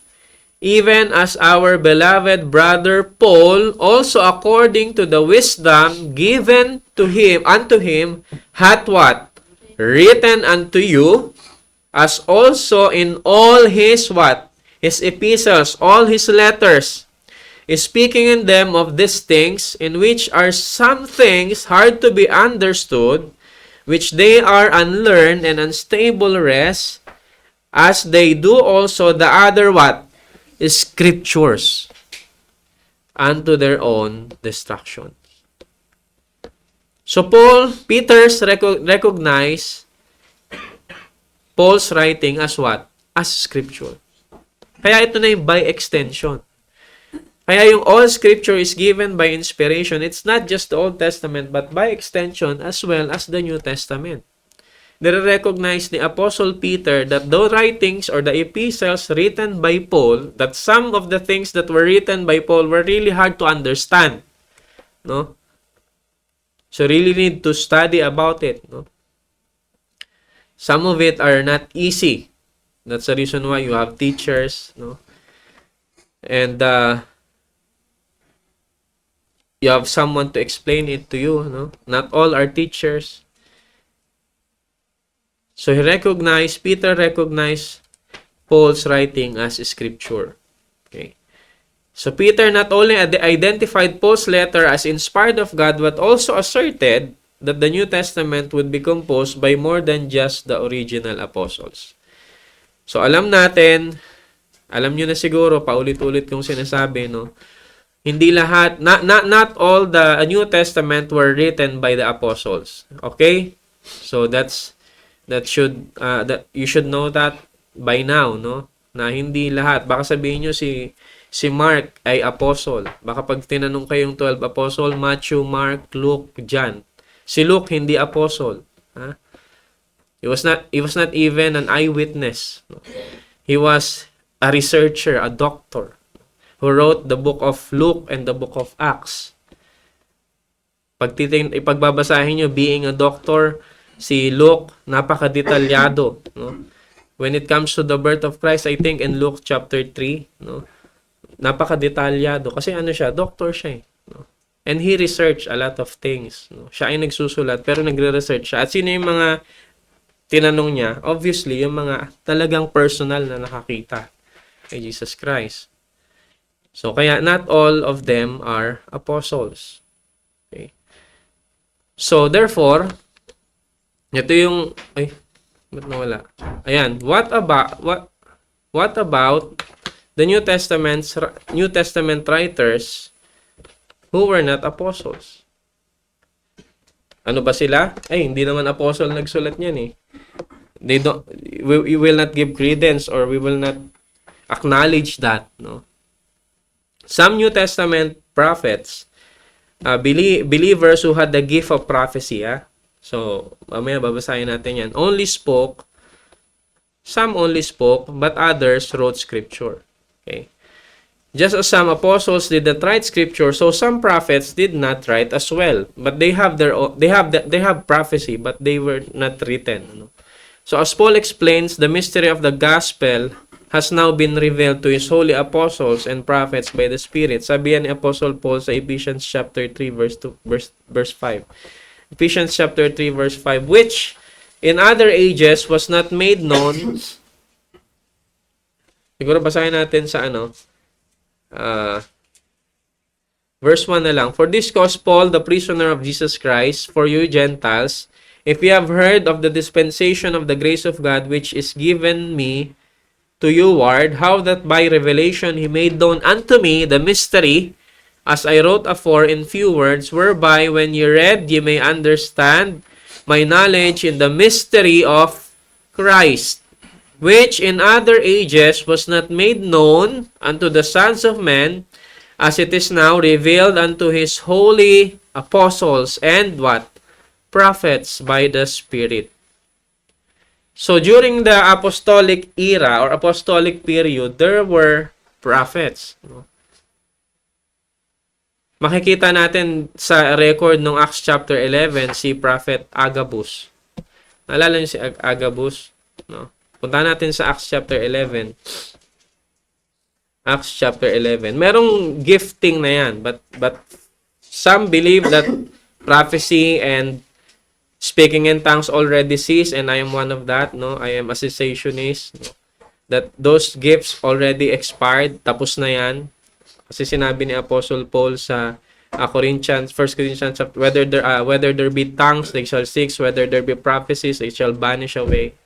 even as our beloved brother Paul also according to the wisdom given to him unto him hath what? Written unto you, as also in all his what? His epistles, all his letters, speaking in them of these things, in which are some things hard to be understood, which they are unlearned and unstable rest, as they do also the other what? Scriptures, unto their own destruction. So Peter's recognize Paul's writing as what? As scripture. Kaya ito na yung by extension. Kaya yung all scripture is given by inspiration. It's not just the Old Testament, but by extension as well as the New Testament. Nire-recognize ni Apostle Peter that the writings or the epistles written by Paul, that some of the things that were written by Paul were really hard to understand. No? So really need to study about it. No? Some of it are not easy. That's the reason why you have teachers. No? And you have someone to explain it to you. No? Not all are teachers. So Peter recognized Paul's writing as scripture. Okay. So Peter not only identified Paul's letter as inspired of God, but also asserted that the New Testament would be composed by more than just the original apostles. So alam natin, alam nyo na siguro, paulit-ulit kong sinasabi, no? Hindi lahat, not all the New Testament were written by the apostles. Okay? So that you should know that by now, no? Na hindi lahat. Baka sabihin nyo si Mark ay apostle. Baka pag tinanong kayong 12 apostle, Matthew, Mark, Luke, John. Si Luke hindi apostle. Ha? He was not even an eyewitness. No? He was a researcher, a doctor, who wrote the book of Luke and the book of Acts. Ipagbabasahin nyo, being a doctor, si Luke, napaka-detalyado. No? When it comes to the birth of Christ, I think in Luke chapter 3, no? Napaka-detalyado. Kasi siya, doctor siya. No? And he researched a lot of things. No? Siya ay nagsusulat, pero nagre-research siya. At sino yung mga tinanong niya? Obviously, yung mga talagang personal na nakakita kay Jesus Christ. So, kaya not all of them are apostles. Okay? So, therefore, ito yung, ba't nawala? Ayan, what about the New Testament writers who were not apostles? Ano ba sila? Hindi naman apostle nagsulat niyan eh. We will not give credence or we will not acknowledge that, no? Some New Testament prophets, believers who had the gift of prophecy, so, mamaya babasahin natin yan. Some only spoke, but others wrote scripture. Okay. Just as some apostles did not write scripture, so some prophets did not write as well. But they have prophecy, but they were not written. So as Paul explains, the mystery of the gospel has now been revealed to his holy apostles and prophets by the Spirit. Sabi yan ni Apostle Paul sa Ephesians chapter 3 verse 5. Ephesians chapter 3 verse 5, which in other ages was not made known. Siguro basahin natin sa verse 1 na lang. For this cause Paul, the prisoner of Jesus Christ, for you Gentiles, if you have heard of the dispensation of the grace of God which is given me to you ward, how that by revelation he made known unto me the mystery, as I wrote afore in few words, whereby when you read, ye may understand my knowledge in the mystery of Christ, which in other ages was not made known unto the sons of men, as it is now revealed unto his holy apostles and what? Prophets by the Spirit. So during the apostolic era or apostolic period, there were prophets. Makikita natin sa record ng Acts chapter 11 si Prophet Agabus. Naalala niyo si Agabus? No? Punta natin sa Acts chapter 11. Acts chapter 11. Merong gifting na yan, but some believe that prophecy and speaking in tongues already ceased, and I am one of that, no? I am a cessationist. No? That those gifts already expired, tapos na yan. Kasi sinabi ni Apostle Paul sa Corinthians, 1 Corinthians, whether there be tongues, they shall cease, whether there be prophecies, they shall vanish away.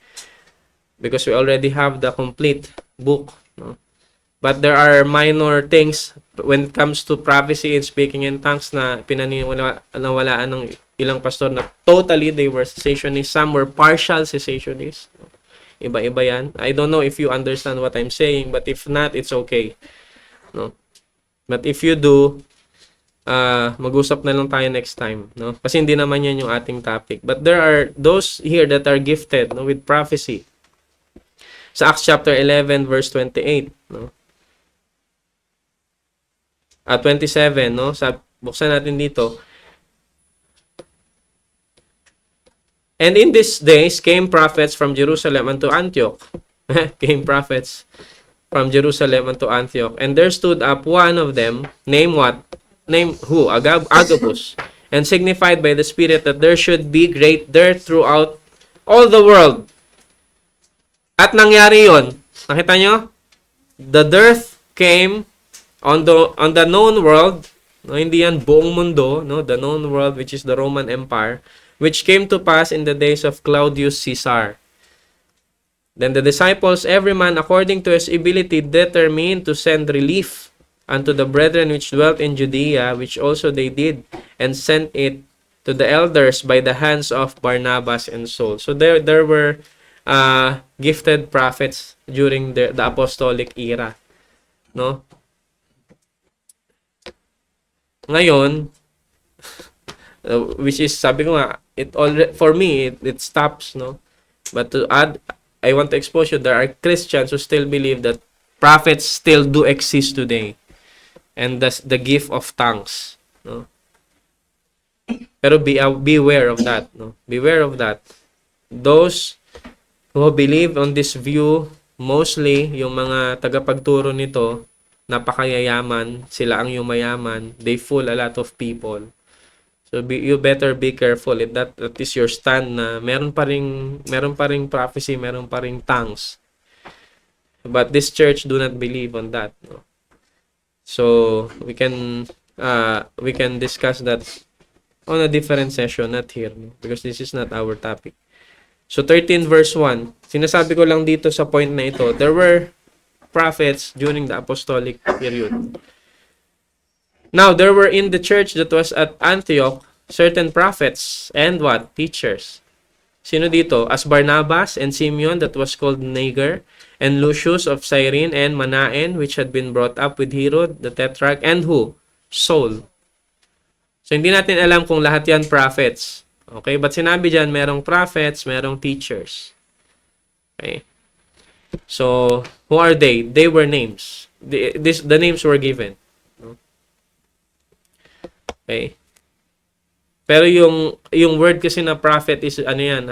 Because we already have the complete book, no? But there are minor things when it comes to prophecy and speaking in tongues na pinaniwalaan ng ilang pastor na totally they were cessationists. Some were partial cessationists. Iba-iba yan. I don't know if you understand what I'm saying, but if not, it's okay. No? But if you do, mag-usap na lang tayo next time. No? Kasi hindi naman yan yung ating topic. But there are those here that are gifted, no, with prophecy. Sa Acts chapter 11 verse 28, no? 27, no? Buksan natin dito. And in these days came prophets from Jerusalem unto Antioch. Came prophets from Jerusalem unto Antioch. And there stood up one of them, named what? Named who? Agabus. And signified by the Spirit that there should be great dearth throughout all the world. At nangyari yon. Nakita nyo? The dearth came on the known world, no, hindi yan buong mundo, no, the known world, which is the Roman Empire, which came to pass in the days of Claudius Caesar. Then the disciples, every man according to his ability, determined to send relief unto the brethren which dwelt in Judea, which also they did, and sent it to the elders by the hands of Barnabas and Saul. So there were gifted prophets during the apostolic era, no? Ngayon, which is, sabi ko nga, it already, for me, it stops, no? But to add, I want to expose you, there are Christians who still believe that prophets still do exist today. And that's the gift of tongues, no? Pero beware of that, no? Beware of that. Those who believe on this view, mostly, yung mga tagapagturo nito, napakayayaman, sila ang yumayaman, they fool a lot of people. So you better be careful if that is your stand na meron pa ring prophecy, meron pa ring tongues. But this church do not believe on that, no? So we can discuss that on a different session, not here, no? Because this is not our topic. So 13 verse 1, sinasabi ko lang dito sa point na ito, there were prophets during the apostolic period. Now, there were in the church that was at Antioch certain prophets and what? Teachers. Sino dito? As Barnabas and Simeon that was called Niger, and Lucius of Cyrene and Manaen, which had been brought up with Herod the Tetrarch, and who? Saul. So, hindi natin alam kung lahat yan prophets. Okay? But sinabi dyan, merong prophets, merong teachers. Okay? So, who are they? They were names. The names were given. Okay? Pero yung word kasi na prophet is ano yan,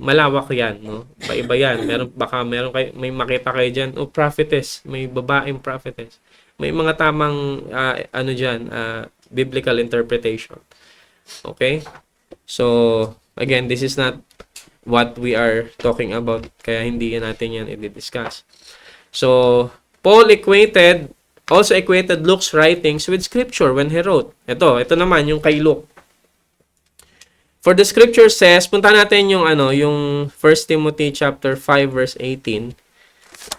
malawak yan, no? Iba yan. May makita kayo diyan, oh, prophetess, may babaeng prophetess. May mga tamang biblical interpretation. Okay? So, again, this is not what we are talking about, kaya hindi natin yan i-discuss. So, Paul also equated Luke's writings with scripture when he wrote. Ito naman yung kay Luke. For the scripture says, punta natin yung 1 Timothy chapter 5 verse 18.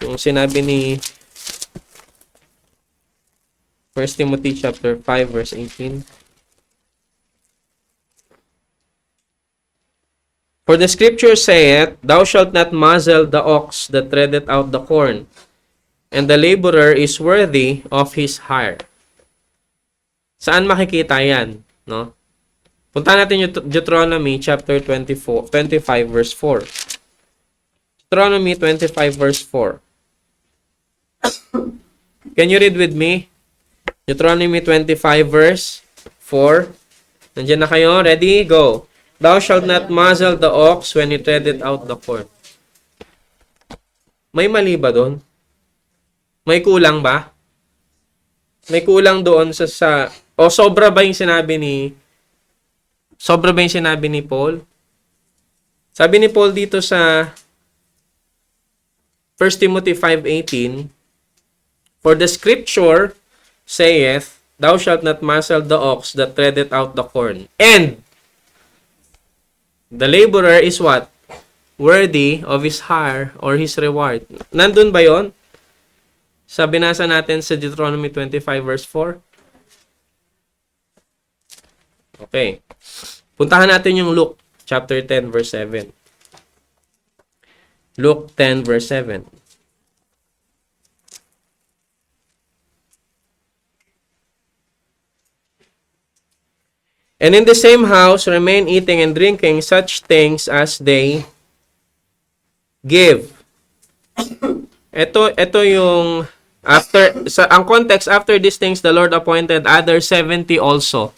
Yung sinabi ni 1 Timothy chapter 5 verse 18. For the scripture saith, Thou shalt not muzzle the ox that treadeth out the corn, and the laborer is worthy of his hire. Saan makikita yan? No? Punta natin yung Deuteronomy chapter 25 verse 4. Deuteronomy 25 verse 4. Can you read with me? Deuteronomy 25 verse 4. Nandiyan na kayo? Ready? Go. Thou shalt not muzzle the ox when he treadeth out the corn. May mali ba doon? May kulang ba? May kulang doon o sobra ba yung sinabi ni Paul? Sabi ni Paul dito sa 1 Timothy 5:18, "For the scripture saith, Thou shalt not muzzle the ox that treadeth out the corn. And the laborer is what? Worthy of his hire or his reward." Nandun ba yon? Sa binasa natin sa Deuteronomy 25 verse 4. Okay. Puntahan natin yung Luke chapter 10 verse 7. Luke 10 verse 7. "And in the same house remain eating and drinking such things as they give." Ito yung ang context, "After these things the Lord appointed other 70 also."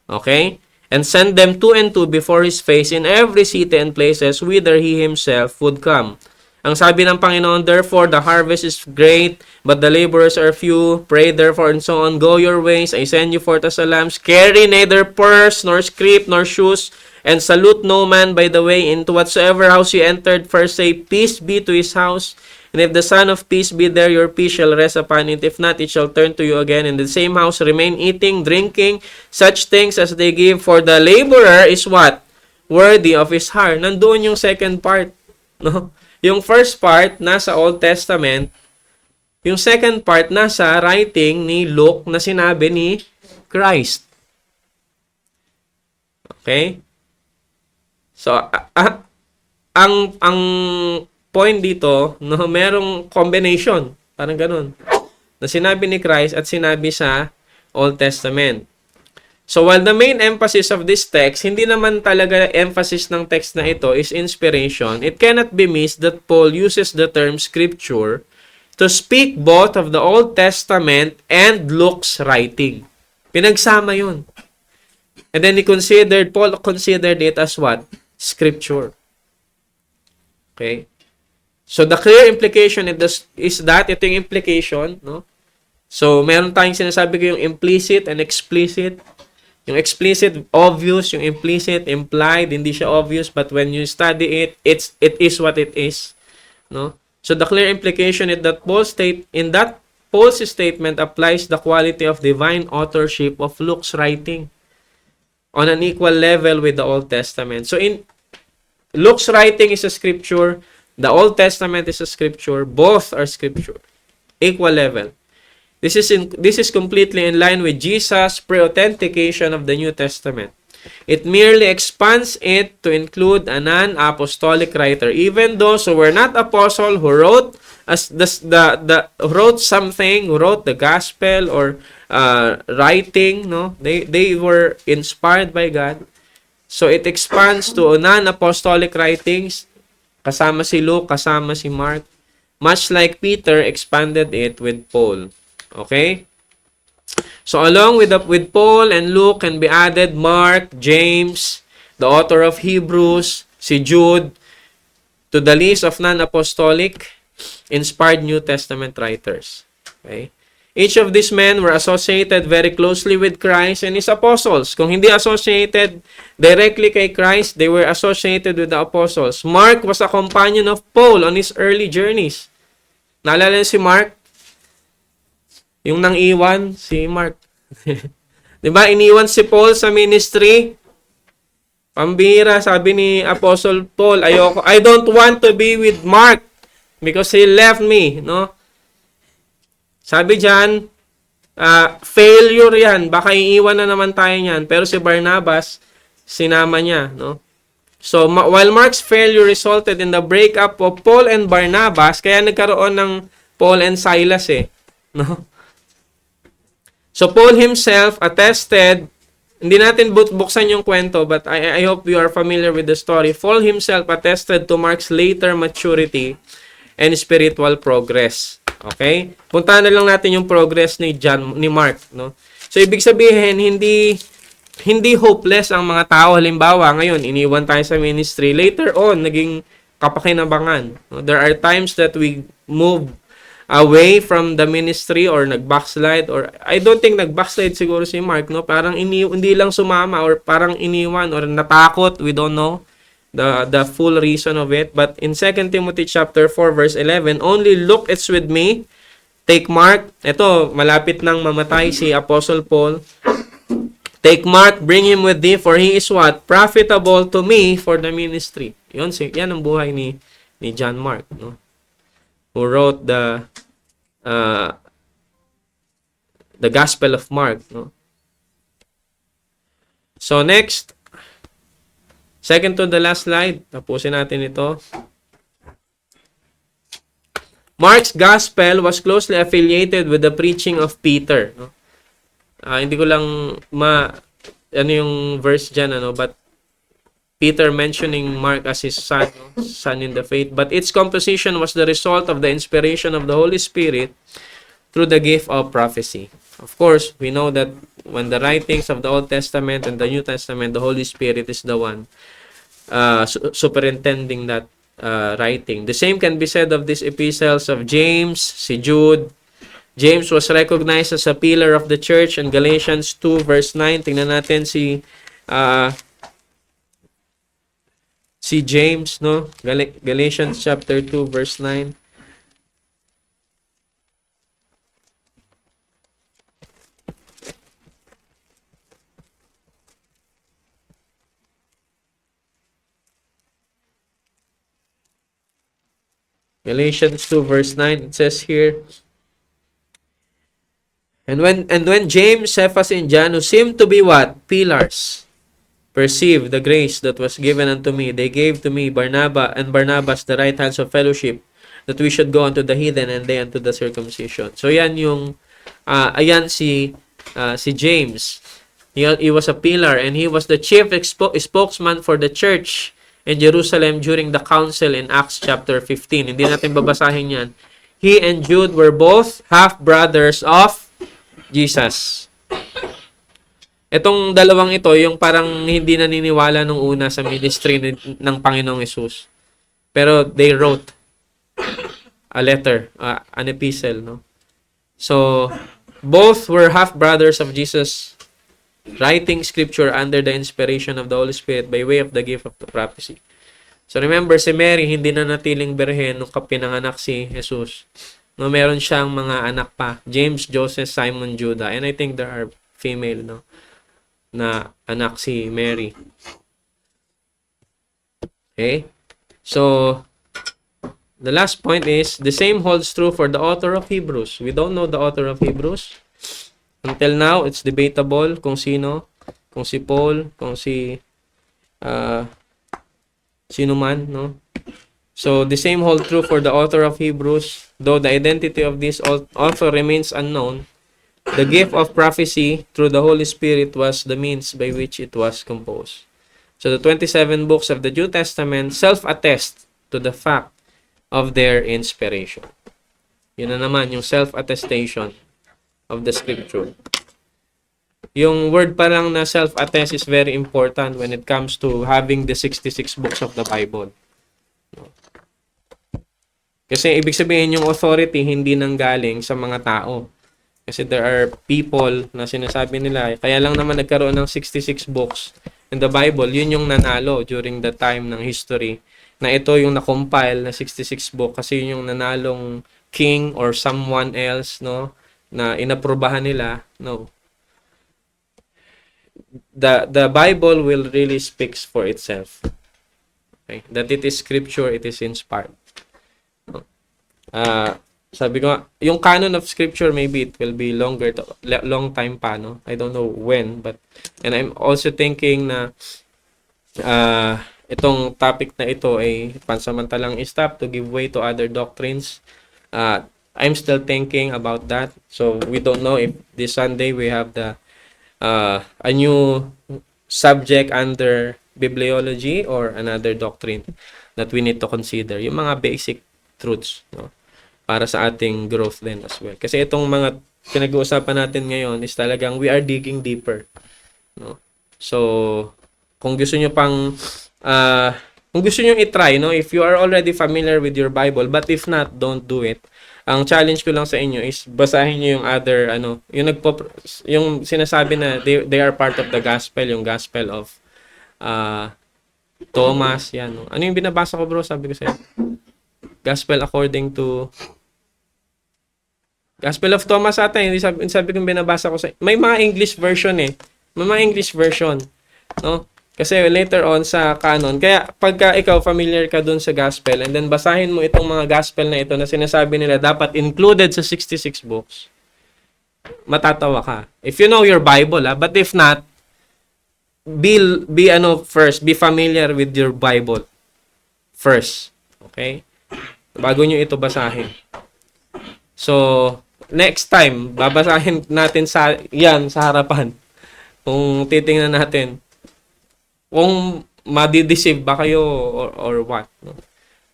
Okay? "And sent them two and two before his face in every city and places whither he himself would come." Ang sabi ng Panginoon, "Therefore the harvest is great, but the laborers are few. Pray therefore and so on. Go your ways. I send you forth as a lambs. Carry neither purse, nor scrip, nor shoes, and salute no man by the way. Into whatsoever house you entered, first say, Peace be to his house. And if the Son of Peace be there, your peace shall rest upon it. If not, it shall turn to you again. In the same house remain eating, drinking, such things as they give. For the laborer is what? Worthy of his hire." Nandoon yung second part. No? Yung first part, nasa Old Testament. Yung second part, nasa writing ni Luke na sinabi ni Christ. Okay? So, ang point dito, no, merong combination, parang ganun, na sinabi ni Christ at sinabi sa Old Testament. So, while the main emphasis of this text, hindi naman talaga emphasis ng text na ito is inspiration, it cannot be missed that Paul uses the term scripture to speak both of the Old Testament and Luke's writing. Pinagsama yun. And then Paul considered it as what? Scripture. Okay? So, the clear implication is that, ito yung implication, no? So, meron tayong sinasabi ko yung implicit and explicit. Yung explicit, obvious. Yung implicit, implied. Hindi siya obvious, but when you study it, it is what it is. No? So, the clear implication is that Paul's statement applies the quality of divine authorship of Luke's writing on an equal level with the Old Testament. So, in Luke's writing is a scripture. The Old Testament is a scripture. Both are scripture. Equal level. This is completely in line with Jesus' pre-authentication of the New Testament. It merely expands it to include a non-apostolic writer. Even those who were not apostle, who wrote something, who wrote the gospel or writing, no, they were inspired by God. So it expands to non-apostolic writings. Kasama si Luke, kasama si Mark. Much like Peter expanded it with Paul. Okay? So along with Paul and Luke can be added Mark, James, the author of Hebrews, si Jude, to the list of non-apostolic inspired New Testament writers. Okay? Each of these men were associated very closely with Christ and His apostles. Kung hindi associated directly kay Christ, they were associated with the apostles. Mark was a companion of Paul on his early journeys. Naalala niyo si Mark? Yung nang iwan, si Mark. Diba? Iniwan si Paul sa ministry. Pambira, sabi ni Apostle Paul, I don't want to be with Mark because he left me, no? Sabi dyan, failure yan. Baka iiwan na naman tayo niyan. Pero si Barnabas, sinama niya. No? So, while Mark's failure resulted in the breakup of Paul and Barnabas, kaya nagkaroon ng Paul and Silas No? So, Paul himself attested, hindi natin buksan yung kwento, but I hope you are familiar with the story. Paul himself attested to Mark's later maturity and spiritual progress. Okay? Puntahan na lang natin yung progress ni Mark, no? So ibig sabihin hindi hopeless ang mga tao. Halimbawa, ngayon iniwan tayo sa ministry, later on naging kapakinabangan. No? There are times that we move away from the ministry or nag-backslide, or I don't think nag-backslide siguro si Mark, no? Parang hindi lang sumama or parang iniwan or natakot, we don't know the full reason of it. But in 2 Timothy chapter 4 verse 11, only Luke is with me. Take Mark. Ito, malapit nang mamatay si Apostle Paul. Take Mark, bring him with thee, for he is what? Profitable to me for the ministry. Yan ang buhay ni John Mark, no? Who wrote the Gospel of Mark, no? So next, second to the last slide, tapusin natin ito. Mark's Gospel was closely affiliated with the preaching of Peter, no? Hindi ko lang ano yung verse dyan, but Peter mentioning Mark as his son, son in the faith. But its composition was the result of the inspiration of the Holy Spirit through the gift of prophecy. Of course, we know that when the writings of the Old Testament and the New Testament, the Holy Spirit is the one superintending that writing. The same can be said of these epistles of James, si Jude. James was recognized as a pillar of the church in Galatians 2 verse 9. Tingnan natin si James, no? Galatians chapter 2 verse 9. Galatians 2 verse 9, it says here, And when James, Cephas, and John, who seemed to be what? Pillars, perceived the grace that was given unto me, they gave to me Barnabas the right hands of fellowship, that we should go unto the heathen and they unto the circumcision. So yan yung ayan si James. He was a pillar and he was the chief spokesman for the church in Jerusalem during the council in Acts chapter 15. Hindi natin babasahin yan. He and Jude were both half-brothers of Jesus. Itong dalawang ito, yung parang hindi naniniwala nung una sa ministry ng Panginoong Hesus. Pero they wrote a letter, an epistle, no? So, both were half-brothers of Jesus, writing scripture under the inspiration of the Holy Spirit by way of the gift of the prophecy. So, remember, si Mary, hindi na natiling birhen nung pinanganak si Jesus. No, meron siyang mga anak pa. James, Joseph, Simon, Judah. And I think there are female, no? Na anak si Mary. Okay? So, the last point is, the same holds true for the author of Hebrews. We don't know the author of Hebrews. Until now, it's debatable kung sino. Kung si Paul, kung si sino man, no? So, the same holds true for the author of Hebrews. Though the identity of this author remains unknown, the gift of prophecy through the Holy Spirit was the means by which it was composed. So, the 27 books of the New Testament self-attest to the fact of their inspiration. Yun na naman, yung self-attestation of the scripture. Yung word pa lang na self-attest is very important when it comes to having the 66 books of the Bible. Kasi ibig sabihin yung authority hindi nanggaling sa mga tao. Kasi there are people na sinasabi nila, kaya lang naman nagkaroon ng 66 books in the Bible, yun yung nanalo during the time ng history, na ito yung na-compile na 66 book kasi yun yung nanalong king or someone else, no, na inaprubahan nila. No. The Bible will really speaks for itself. Okay? That it is scripture, it is inspired. Sabi ko, yung canon of scripture, maybe it will be long time pa, no? I don't know when, and I'm also thinking na itong topic na ito ay pansamantalang stop to give way to other doctrines. I'm still thinking about that. So we don't know if this Sunday we have a new subject under bibliology or another doctrine that we need to consider. Yung mga basic truths, no? Para sa ating growth din as well. Kasi itong mga pinag-uusapan natin ngayon is talagang we are digging deeper, no? So, kung gusto niyo pang kung gusto niyo i-try, no, if you are already familiar with your Bible, but if not, don't do it. Ang challenge ko lang sa inyo is basahin niyo yung other yung sinasabi na they are part of the gospel, yung gospel of uh, Thomas, yan. No? Ano yung binabasa ko, bro? Sabi ko sa'yo. Gospel according to Gospel of Thomas ata, sabi kong binabasa ko sa may mga English version eh. May mga English version, no? Kasi later on sa canon, kaya pagka ikaw familiar ka dun sa gospel and then basahin mo itong mga gospel na ito na sinasabi nila dapat included sa 66 books, matatawa ka. If you know your Bible, but if not, first, be familiar with your Bible first. Okay? Bago nyo ito basahin. So, next time, babasahin natin sa harapan. Kung titingnan natin, kung madideceive ba kayo or what. No?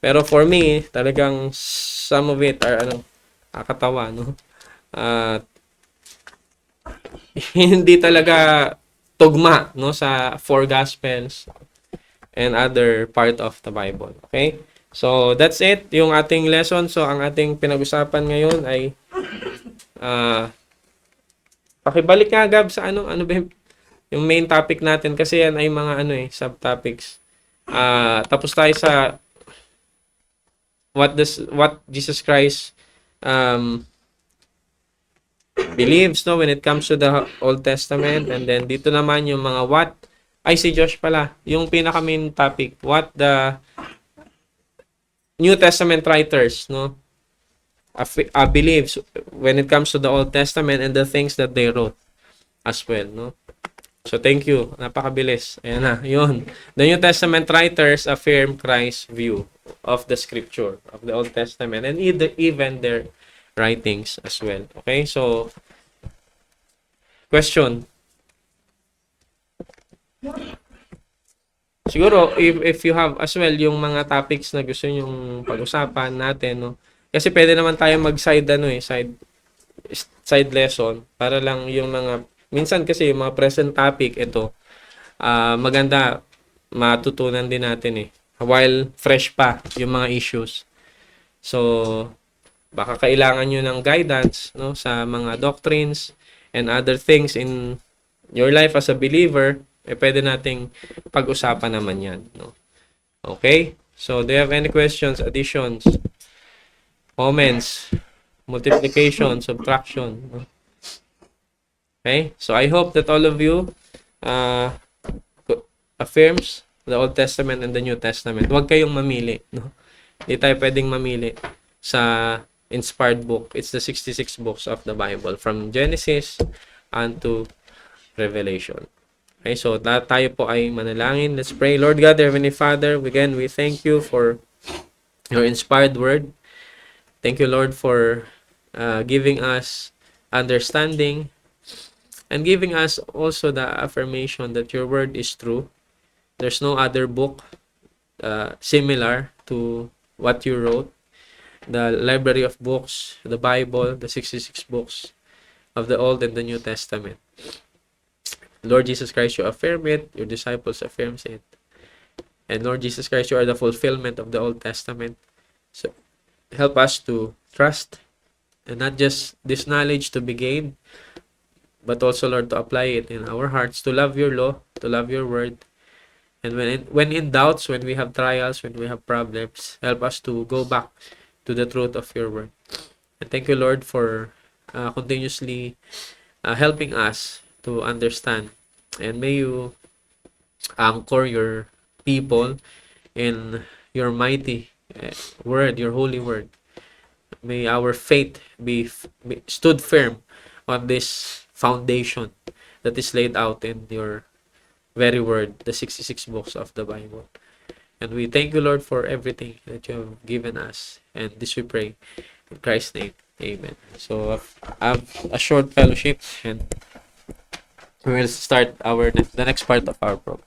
Pero for me, talagang some of it are kakatawa, no? Hindi talaga tugma, no, sa four gospels and other part of the Bible. Okay? So, that's it, yung ating lesson. So, ang ating pinag-usapan ngayon ay pakibalik nga, Gab, sa ano ba yung main topic natin kasi yan ay mga subtopics. Tapos tayo sa what Jesus Christ believes, no, when it comes to the Old Testament, and then dito naman yung mga si Josh pala, yung pinaka main topic, what the New Testament writers, no, believes when it comes to the Old Testament and the things that they wrote as well, no. So, thank you. Napakabilis. Ayan na. Yun. The New Testament writers affirm Christ's view of the scripture, of the Old Testament, and even their writings as well. Okay? So, question. Siguro, if you have as well yung mga topics na gusto nyong pag-usapan natin, no? Kasi pwede naman tayo mag-side, side lesson para lang yung mga minsan kasi yung mga present topic, ito, maganda matutunan din natin while fresh pa yung mga issues. So, baka kailangan nyo ng guidance, no, sa mga doctrines and other things in your life as a believer, pwede nating pag-usapan naman yan. No? Okay? So, do you have any questions, additions, comments, multiplication, subtraction? No? Okay, so I hope that all of you affirms the Old Testament and the New Testament. Huwag kayong mamili, no? Hindi tayo pwedeng mamili sa inspired book. It's the 66 books of the Bible from Genesis unto Revelation. Okay, so tayo po ay manalangin. Let's pray. Lord God, Heavenly Father, again, we thank you for your inspired word. Thank you, Lord, for giving us understanding and giving us also the affirmation that your word is true. There's no other book similar to what you wrote. The library of books, the Bible, the 66 books of the Old and the New Testament. Lord Jesus Christ, you affirm it. Your disciples affirms it. And Lord Jesus Christ, you are the fulfillment of the Old Testament. So help us to trust and not just this knowledge to be gained, but also, Lord, to apply it in our hearts, to love your law, to love your word. And when in doubts, when we have trials, when we have problems, help us to go back to the truth of your word. And thank you, Lord, for continuously helping us to understand. And may you anchor your people in your mighty word, your holy word. May our faith be stood firm on this foundation that is laid out in your very word, the 66 books of the Bible. And we thank you, Lord, for everything that you have given us. And this we pray in Christ's name. Amen. So, have a short fellowship and we will start the next part of our program.